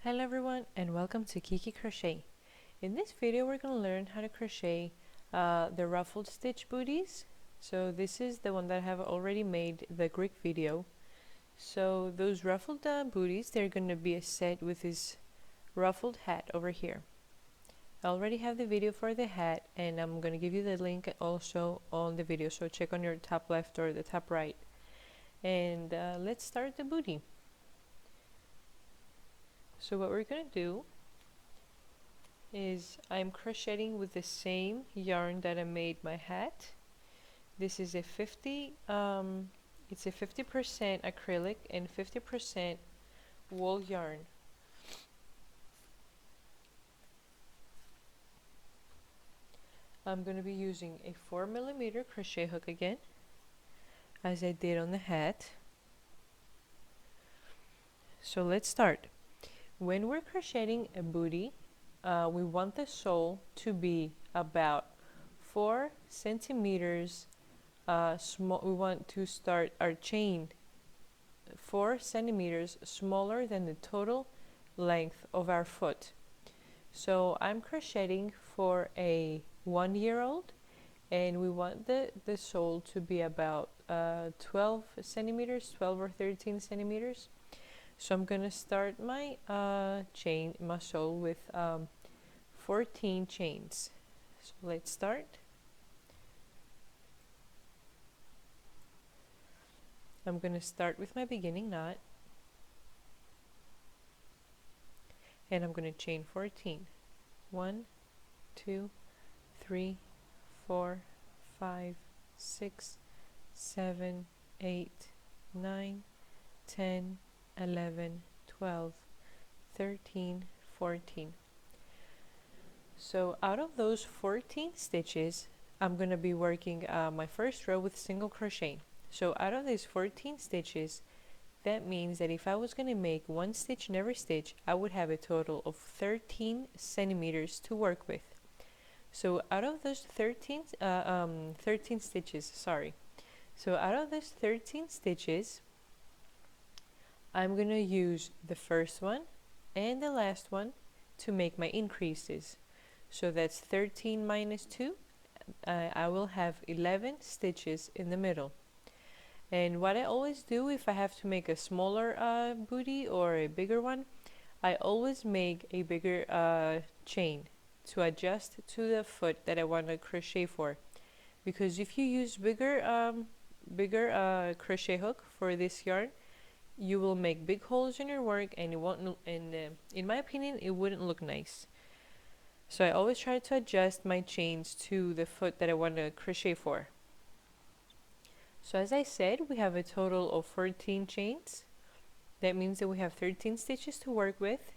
Hello everyone and welcome to Kiki Crochet. In this video we're going to learn how to crochet the ruffled stitch booties. So this is the one that I have already made the Greek video. So those ruffled booties, they're going to be a set with this ruffled hat over here. I already have the video for the hat and I'm going to give you the link also on the video, so check on your top left or the top right. And let's start the booty. So what we're going to do is I'm crocheting with the same yarn that I made my hat. This is a 50 it's a 50% acrylic and 50% wool yarn. I'm going to be using a 4mm crochet hook again, as I did on the hat. So let's start. When we're crocheting a booty, we want the sole to be about 4 centimeters small. We want to start our chain 4 centimeters smaller than the total length of our foot. So I'm crocheting for a 1-year-old, and we want the sole to be about 12 centimeters, 12 or 13 centimeters. So I'm going to start my my sole with 14 chains. So let's start. I'm going to start with my beginning knot, and I'm going to chain 14. 1, 2, 3, 4, 5, 6, 7, 8, 9, 10, 11, 12, 13, 14. So out of those 14 stitches, I'm going to be working my first row with single crochet. So out of these 14 stitches, that means that if I was going to make one stitch in every stitch, I would have a total of 13 centimeters to work with. So out of those 13 stitches, So out of those 13 stitches, I'm going to use the first one and the last one to make my increases. So that's 13 minus 2. I will have 11 stitches in the middle. And what I always do if I have to make a smaller booty or a bigger one, I always make a bigger chain to adjust to the foot that I want to crochet for. Because if you use bigger crochet hook for this yarn, you will make big holes in your work, and it won't. And in my opinion, it wouldn't look nice. So I always try to adjust my chains to the foot that I want to crochet for. So as I said, we have a total of 14 chains. That means that we have 13 stitches to work with.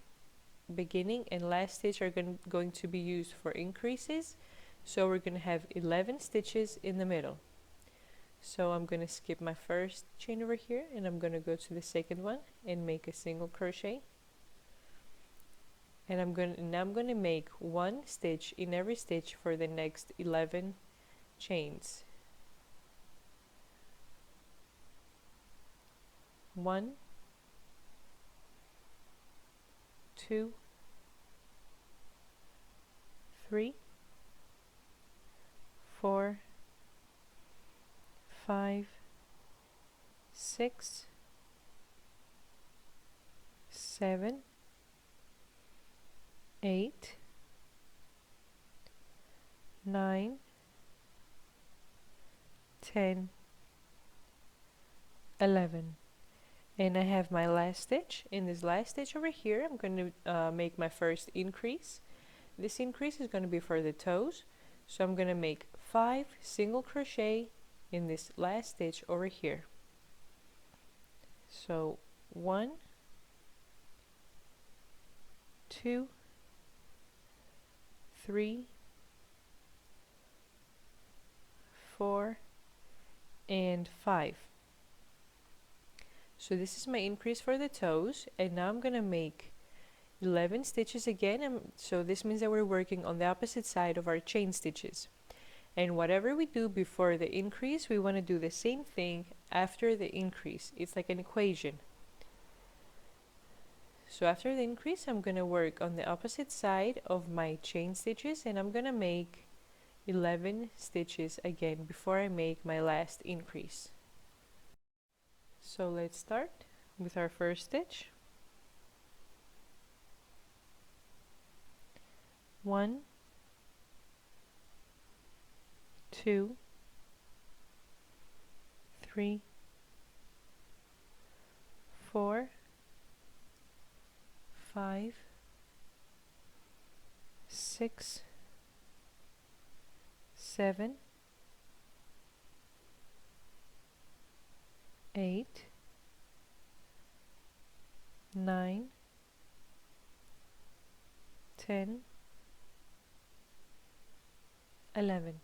Beginning and last stitch are going to be used for increases. So we're going to have 11 stitches in the middle. So I'm going to skip my first chain over here, and I'm going to go to the second one and make a single crochet. And now I'm going to make one stitch in every stitch for the next 11 chains. 1, 2, 3, 4, 5, 6, 7, 8, 9, 10, 11. And I have my last stitch. In this last stitch over here, I'm going to make my first increase. This increase is going to be for the toes. So I'm going to make 5 single crochet in this last stitch over here. So 1, 2, 3, 4, and 5. So this is my increase for the toes, and now I'm going to make 11 stitches again. So this means that we're working on the opposite side of our chain stitches. And whatever we do before the increase, we want to do the same thing after the increase. It's like an equation. So after the increase, I'm going to work on the opposite side of my chain stitches, and I'm going to make 11 stitches again before I make my last increase. So let's start with our first stitch. 1, 2, 3, 4, 5, 6, 7, 8, 9, 10, 11.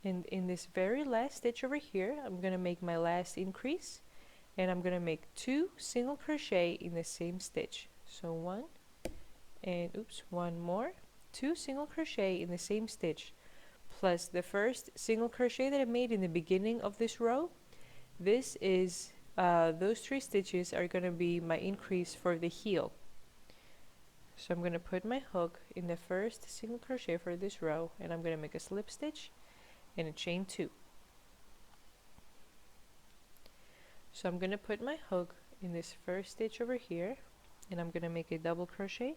And in this very last stitch over here, I'm going to make my last increase, and I'm going to make 2 single crochet in the same stitch. So 1 and one more, 2 single crochet in the same stitch, plus the first single crochet that I made in the beginning of this row. This is those 3 stitches are going to be my increase for the heel. So I'm going to put my hook in the first single crochet for this row, and I'm going to make a slip stitch and a chain 2. So I'm going to put my hook in this first stitch over here, and I'm going to make a double crochet,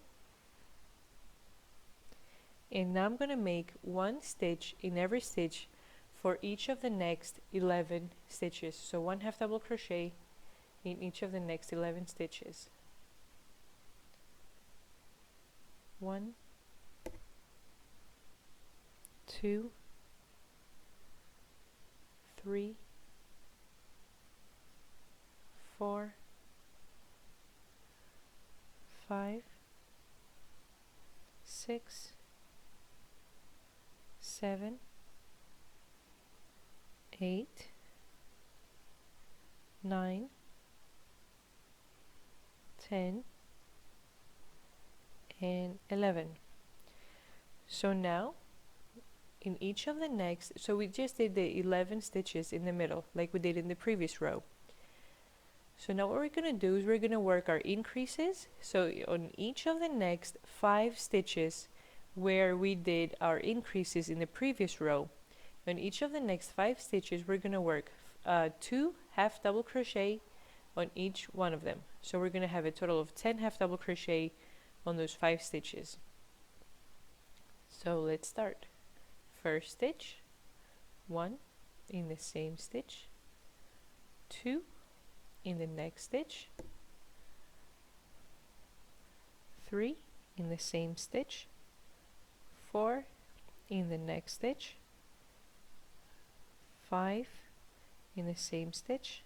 and now I'm going to make 1 stitch in every stitch for each of the next 11 stitches. So 1 half double crochet in each of the next 11 stitches. 1, 2, 3, 4, 5, 6, 7, 8, 9, 10, and 11. So now in each of the next, so we just did the 11 stitches in the middle like we did in the previous row. So now what we're going to do is we're going to work our increases. So on each of the next 5 stitches where we did our increases in the previous row, on each of the next 5 stitches we're going to work 2 half double crochet on each one of them. So we're going to have a total of 10 half double crochet on those 5 stitches. So let's start. First stitch, 1 in the same stitch, 2 in the next stitch, 3 in the same stitch, 4 in the next stitch, 5 in the same stitch,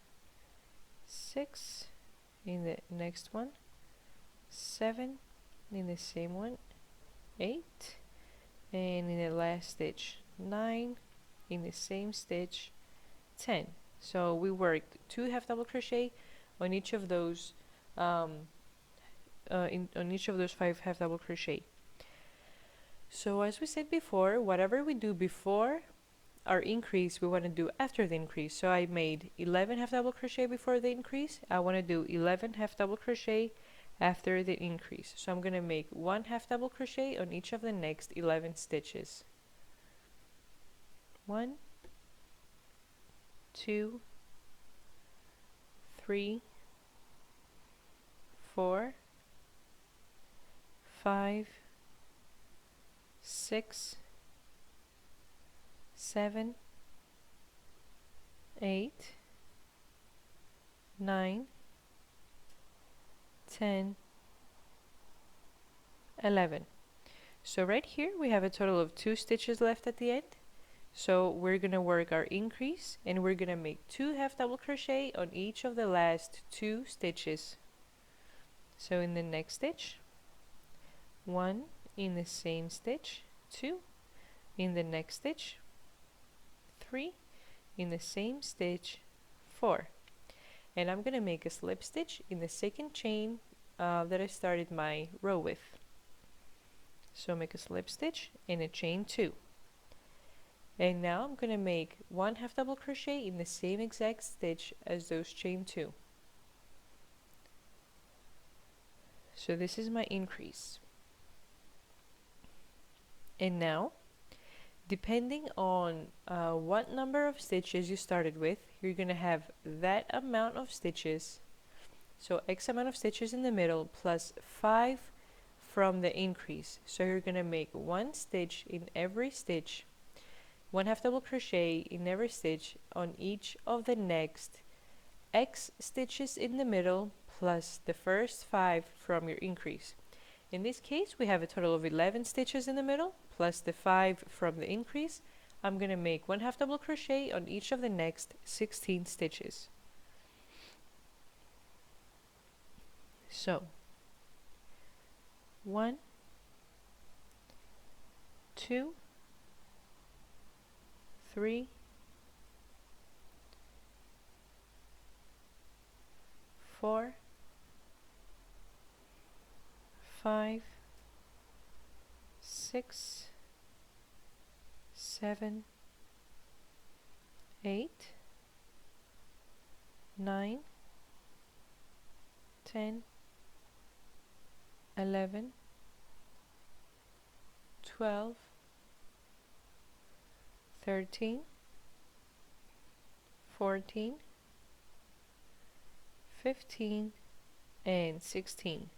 6 in the next one, 7 in the same one, 8, and in the last stitch 9 in the same stitch, 10. So we worked 2 half double crochet on each of those on each of those 5 half double crochet. So as we said before, whatever we do before our increase we want to do after the increase. So I made 11 half double crochet before the increase. I want to do 11 half double crochet after the increase. So I'm going to make 1 half double crochet on each of the next 11 stitches. 1, 2, 3, 4, 5, 6, 7, 8, 9, 10, 11. So right here we have a total of 2 stitches left at the end. So we're going to work our increase, and we're going to make 2 half double crochet on each of the last 2 stitches. So in the next stitch, 1 in the same stitch, 2 in the next stitch, 3 in the same stitch, 4. And I'm going to make a slip stitch in the second chain that I started my row with. So make a slip stitch and a chain 2. And now I'm going to make 1 half double crochet in the same exact stitch as those chain 2. So this is my increase. And now, depending on what number of stitches you started with, you're going to have that amount of stitches. So X amount of stitches in the middle plus 5 from the increase. So you're going to make 1 stitch in every stitch, 1 half double crochet in every stitch on each of the next X stitches in the middle plus the first 5 from your increase. In this case, we have a total of 11 stitches in the middle plus the 5 from the increase. I'm going to make 1 half double crochet on each of the next 16 stitches. So 1, 2, 3, 4, 5, 6, 7, 8, 9, 10, 11, 12, 13, 14, 15, and 16.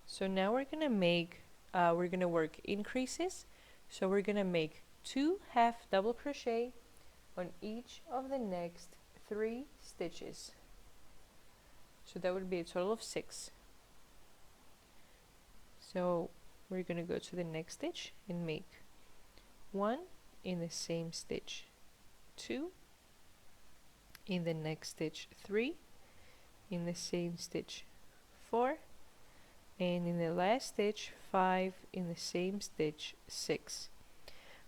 So now we're gonna work increases. So we're gonna make 2 half double crochet on each of the next 3 stitches. So that would be a total of 6. So we're gonna go to the next stitch and make 1 in the same stitch, 2 in the next stitch, 3 in the same stitch, 4, and in the last stitch 5 in the same stitch, 6.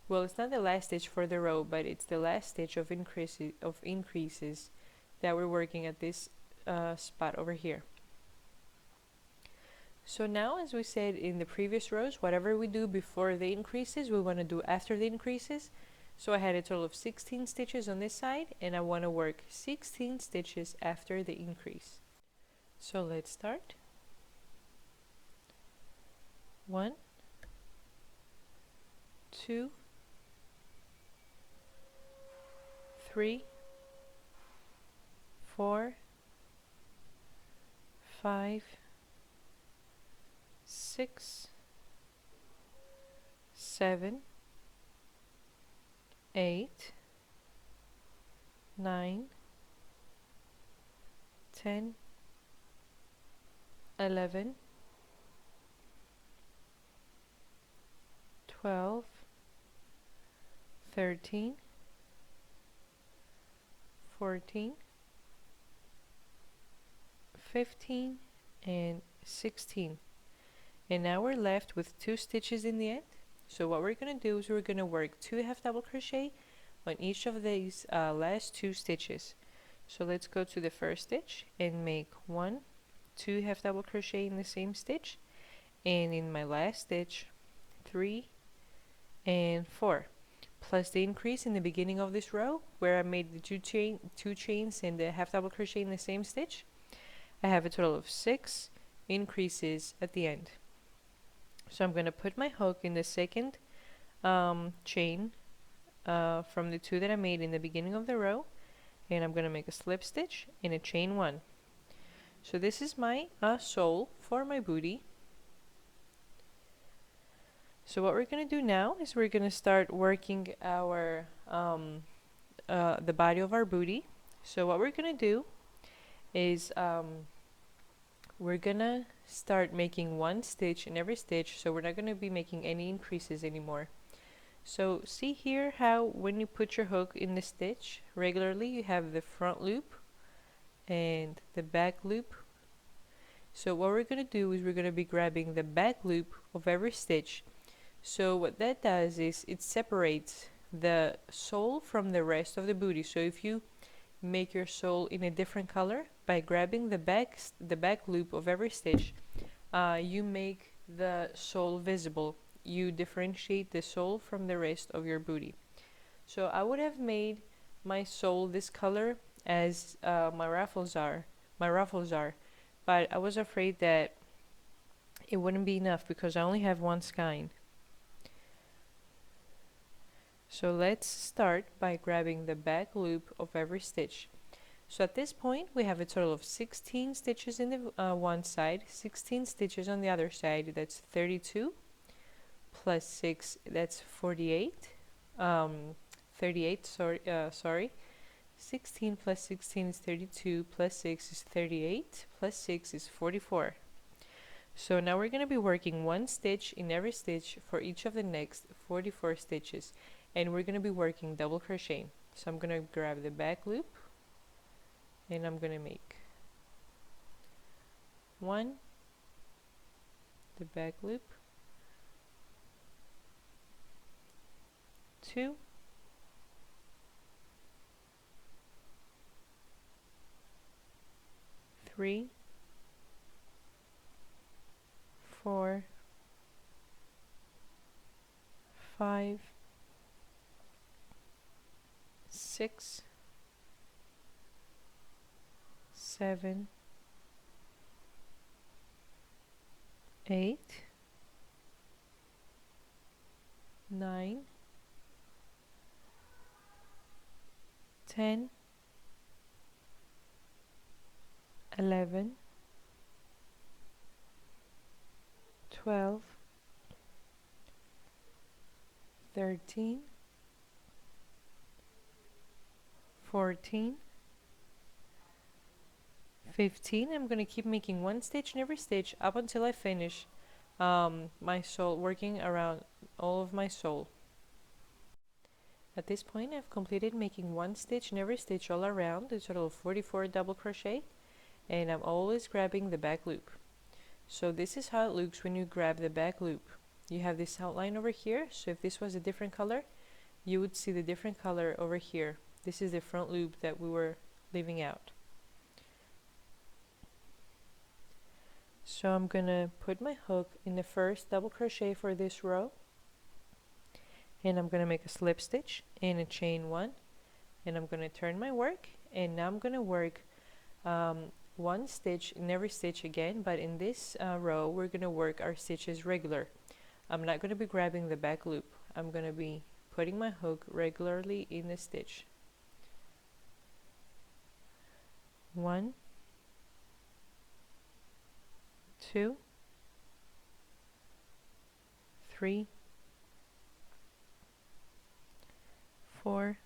Well, it's not the last stitch for the row, but it's the last stitch of increases that we're working at this spot over here. So now, as we said in the previous rows, whatever we do before the increases, we want to do after the increases. So I had a total of 16 stitches on this side, and I want to work 16 stitches after the increase. So let's start. 1, 2, 3, 4, 5, 6, 7, 8, 9, 10, 11, 12, 13, 14, 15, and 16. And now we're left with 2 stitches in the end. So what we're going to do is we're going to work 2 half double crochet on each of these last 2 stitches. So let's go to the first stitch and make 1, 2 half double crochet in the same stitch, and in my last stitch 3 and 4, plus the increase in the beginning of this row where I made the two chains and the half double crochet in the same stitch. I have a total of 6 increases at the end. So I'm going to put my hook in the second chain from the 2 that I made in the beginning of the row, and I'm going to make a slip stitch and a chain 1. So this is my sole for my booty. So what we're going to do now is we're going to start working our the body of our booty. So what we're going to do is we're gonna start making 1 stitch in every stitch, so we're not going to be making any increases anymore. So see here how when you put your hook in the stitch regularly, you have the front loop and the back loop. So what we're going to do is we're going to be grabbing the back loop of every stitch. So what that does is it separates the sole from the rest of the booty. So if you make your sole in a different color, by grabbing the back loop of every stitch, you make the sole visible. You differentiate the sole from the rest of your booty. So I would have made my sole this color as my ruffles are, but I was afraid that it wouldn't be enough because I only have one skein. So let's start by grabbing the back loop of every stitch. So at this point we have a total of 16 stitches in the one side, 16 stitches on the other side. That's 32 plus 6, that's 48. 38, sorry. 16 plus 16 is 32, plus 6 is 38, plus 6 is 44. So now we're going to be working one stitch in every stitch for each of the next 44 stitches, and we're going to be working double crochet. So I'm going to grab the back loop and I'm going to make one, the back loop, 2, 3, 4, 5, 6, 7, 8, 9, 10, 11, 12, 13, 14, 15. I'm going to keep making one stitch in every stitch up until I finish my sole, working around all of my sole. At this point I've completed making one stitch in every stitch all around, a total of 44 double crochet, and I'm always grabbing the back loop. So this is how it looks when you grab the back loop. You have this outline over here, so if this was a different color, you would see the different color over here. This is the front loop that we were leaving out. So I'm gonna put my hook in the first double crochet for this row, and I'm gonna make a slip stitch and a chain 1, and I'm gonna turn my work, and now I'm gonna work one stitch in every stitch again, but in this row we're gonna work our stitches regular. I'm not gonna be grabbing the back loop. I'm gonna be putting my hook regularly in the stitch. 1, 2, 3, 4,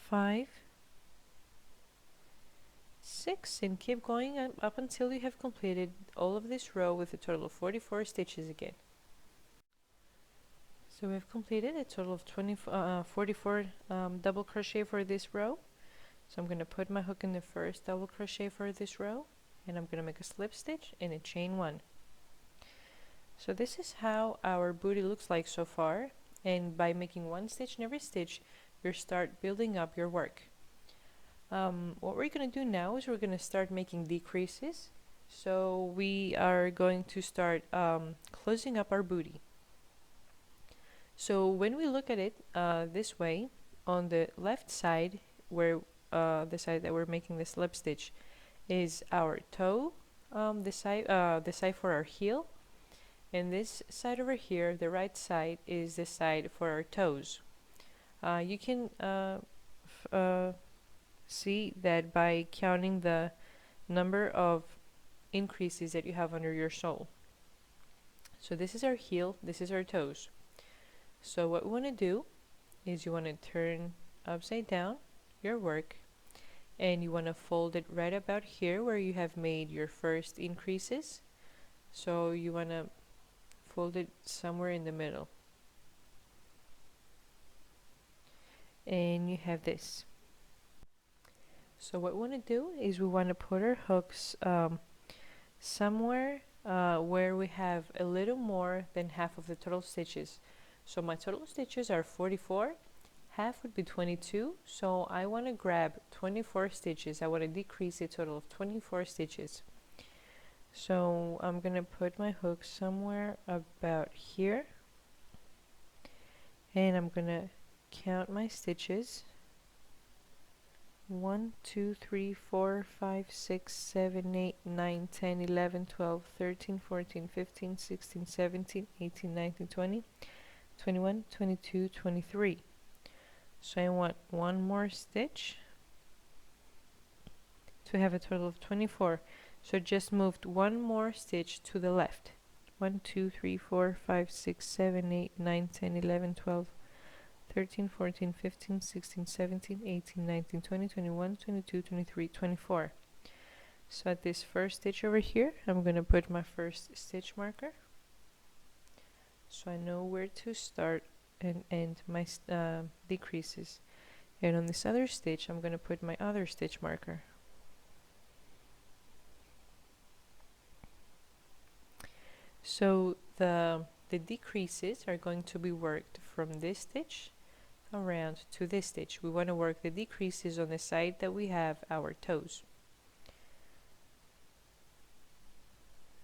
5, 6, and keep going up until you have completed all of this row with a total of 44 stitches again. So we've completed a total of 44 double crochet for this row. So I'm going to put my hook in the first double crochet for this row, and I'm going to make a slip stitch and a chain 1. So this is how our booty looks like so far, and by making one stitch in every stitch you start building up your work. What we're going to do now is we're going to start making decreases. So we are going to start closing up our booty. So when we look at it this way, on the left side, where the side that we're making the slip stitch is our toe, the side for our heel, and this side over here, the right side, is the side for our toes. You can see that by counting the number of increases that you have under your sole. So this is our heel, this is our toes. So what we want to do is you want to turn upside down your work, and you want to fold it right about here where you have made your first increases. So you want to fold it somewhere in the middle, and you have this. So what we want to do is we want to put our hooks somewhere where we have a little more than half of the total stitches. So my total stitches are 44, half would be 22, so I want to grab 24 stitches. I want to decrease a total of 24 stitches. So I'm going to put my hook somewhere about here, and I'm going to count my stitches. 1, 2, 3, 4, 5, 6, 7, 8, 9, 10, 11, 12, 13, 14, 15, 16, 17, 18, 19, 20, 21, 22, 23. So I want one more stitch to have a total of 24. So just moved one more stitch to the left. 1, 2, 3, 4, 5, 6, 7, 8, 9, 10, 11, 12, 13, 14, 15, 16, 17, 18, 19, 20, 21, 22, 23, 24. So at this first stitch over here, I'm going to put my first stitch marker, so I know where to start and end my decreases. And on this other stitch, I'm going to put my other stitch marker. So the decreases are going to be worked from this stitch around to this stitch. We want to work the decreases on the side that we have our toes.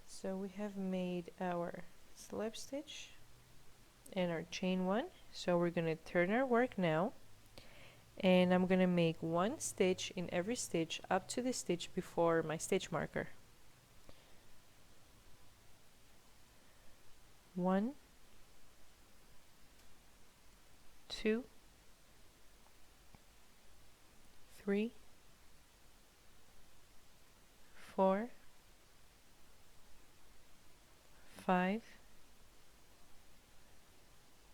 So we have made our slip stitch and our chain one. So we're going to turn our work now, and I'm going to make one stitch in every stitch up to the stitch before my stitch marker. 1, 2, 3, 4, 5,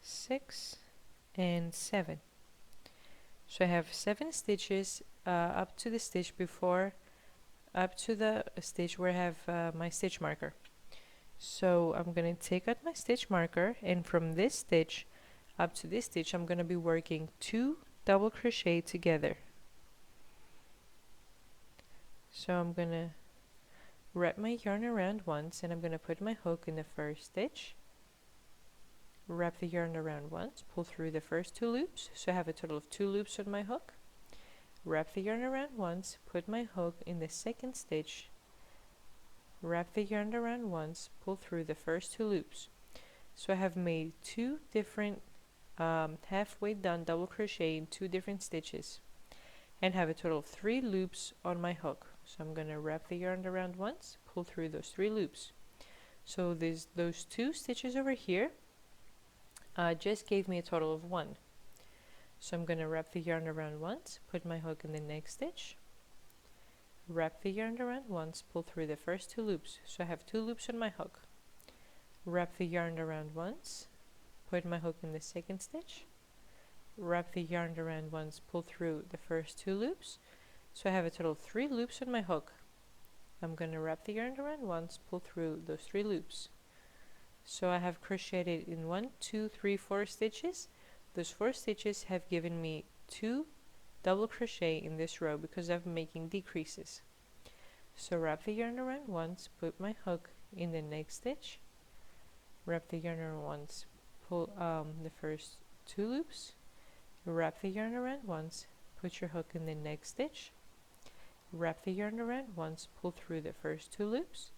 6, and 7. So I have 7 stitches up to the stitch before, up to the stitch where I have my stitch marker. So I'm going to take out my stitch marker, and from this stitch up to this stitch I'm going to be working 2 double crochet together. So I'm going to wrap my yarn around once, and I'm going to put my hook in the first stitch, wrap the yarn around once, pull through the first 2 loops, so I have a total of 2 loops on my hook, wrap the yarn around once, put my hook in the second stitch, wrap the yarn around once, pull through the first 2 loops. So I have made 2 different halfway done double crochet in 2 different stitches, and have a total of 3 loops on my hook. So I'm going to wrap the yarn around once, pull through those 3 loops. So those 2 stitches over here just gave me a total of 1. So I'm going to wrap the yarn around once, put my hook in the next stitch, wrap the yarn around once, pull through the first 2 loops. So I have 2 loops on my hook, wrap the yarn around once, put my hook in the second stitch, wrap the yarn around once, pull through the first 2 loops. So I have a total of 3 loops on my hook. I'm going to wrap the yarn around once, pull through those 3 loops. So I have crocheted in 1, 2, 3, 4 stitches. Those 4 stitches have given me 2 double crochet in this row because I'm making decreases. So wrap the yarn around once, put my hook in the next stitch, wrap the yarn around once, pull the first 2 loops, wrap the yarn around once, put your hook in the next stitch, wrap the yarn around once, pull through the first 2 loops.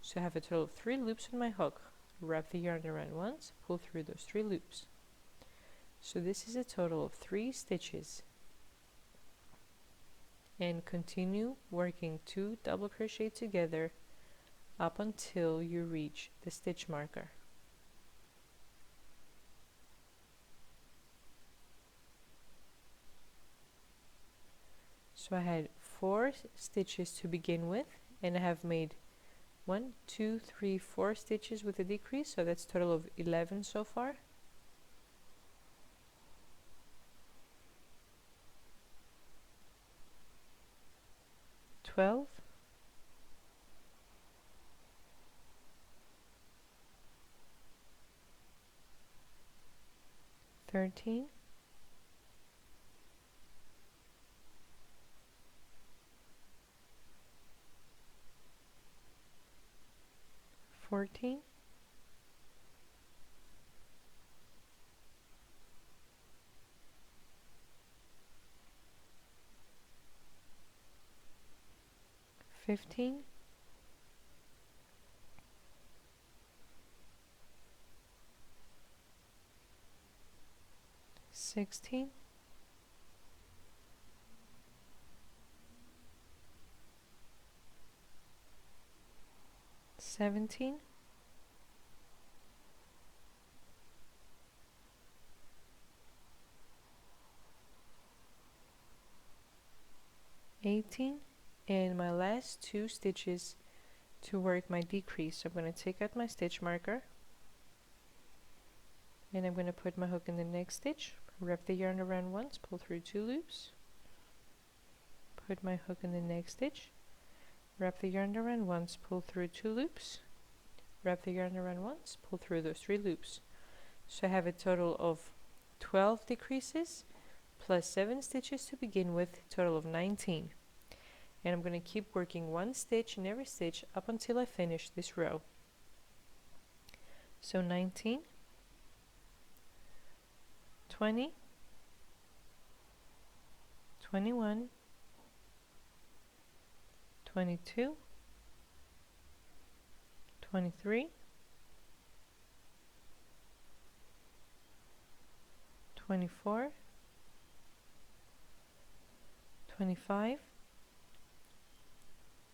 So I have a total of 3 loops on my hook, wrap the yarn around once, pull through those 3 loops. So this is a total of 3 stitches, and continue working 2 double crochet together up until you reach the stitch marker. So I had 4 stitches to begin with, and I have made 1, 2, 3, 4 stitches with a decrease, so that's a total of 11 so far. $12, 13, 14, 15, 16, 17, 18, and my last 2 stitches to work my decrease. So I'm going to take out my stitch marker and I'm going to put my hook in the next stitch, wrap the yarn around once, pull through 2 loops, put my hook in the next stitch, wrap the yarn around once, pull through 2 loops, wrap the yarn around once, pull through those 3 loops. So I have a total of 12 decreases plus 7 stitches to begin with, total of 19. And I'm going to keep working 1 stitch in every stitch up until I finish this row. So 19, 20, 21, 22, 23, 24, 25,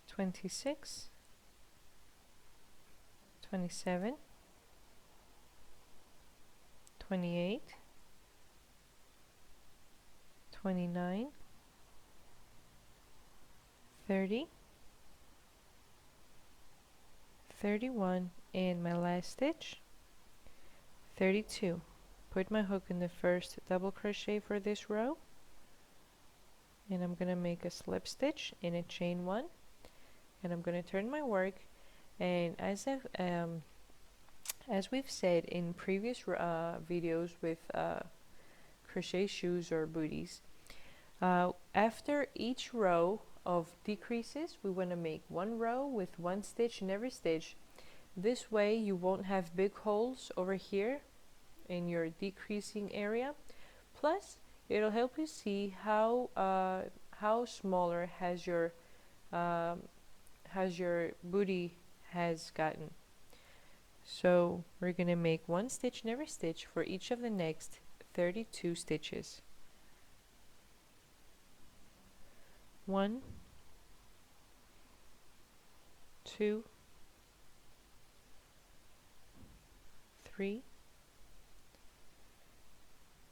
26, 27, 28, 29, 30, 31, and my last stitch, 32. Put my hook in the first double crochet for this row, and I'm going to make a slip stitch in a chain 1, and I'm going to turn my work. And as we've said in previous videos with crochet shoes or booties, after each row of decreases we want to make 1 row with 1 stitch in every stitch. This way you won't have big holes over here in your decreasing area, plus it'll help you see how smaller has your booty has gotten. So we're going to make 1 stitch in every stitch for each of the next 32 stitches. 1, 2, 3,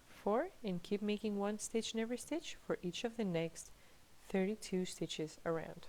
4, and keep making 1 stitch in every stitch for each of the next 32 stitches around.